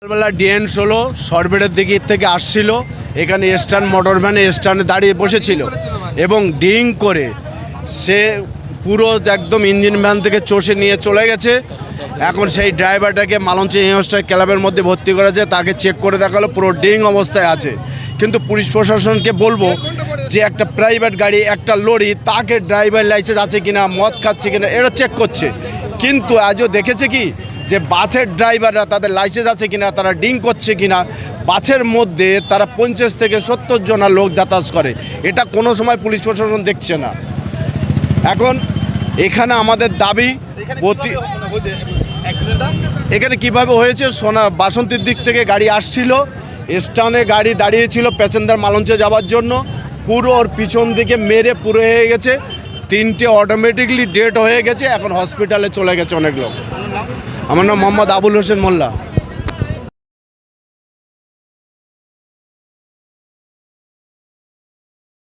সকালবেলা DN-16 সরবেটের দিকে থেকে আসছিল, এখানে স্ট্যান্ড মোটর ভ্যানে স্ট্যান্ডে দাঁড়িয়ে বসেছিল এবং ডিং করে সে পুরো একদম ইঞ্জিন ভ্যান থেকে চষে নিয়ে চলে গেছে। এখন সেই ড্রাইভারটাকে মালঞ্চ ইয়ংস্টার ক্লাবের মধ্যে ভর্তি করেছে, তাকে চেক করে দেখালো পুরো ডিং অবস্থায় আছে। কিন্তু পুলিশ প্রশাসনকে বলবো যে একটা প্রাইভেট গাড়ি, একটা লরি, তাকে ড্রাইভার লাইসেন্স আছে কিনা, মদ খাচ্ছে কিনা এটা চেক করছে। কিন্তু আজও দেখেছে কি যে বাসের ড্রাইভাররা তাদের লাইসেন্স আছে কিনা, তারা ডিং করছে কিনা। বাসের মধ্যে তারা 50 থেকে 70 জনা লোক যাতায়াত করে, এটা কোনো সময় পুলিশ প্রশাসন দেখছে না। এখন এখানে আমাদের দাবি এখানে কিভাবে হয়েছে, বাসন্তীর দিক থেকে গাড়ি আসছিল, স্ট্যান্ডে গাড়ি দাঁড়িয়েছিল প্যাসেঞ্জার মালঞ্চে যাওয়ার জন্য, পুরো ওর পিছন দিকে মেরে পুরো হয়ে গেছে। 3টে অটোমেটিকলি ডেড হয়ে গেছে, এখন হসপিটালে চলে গেছে অনেক লোক। আমার নাম মোহাম্মদ আবুল হোসেন মোল্লা।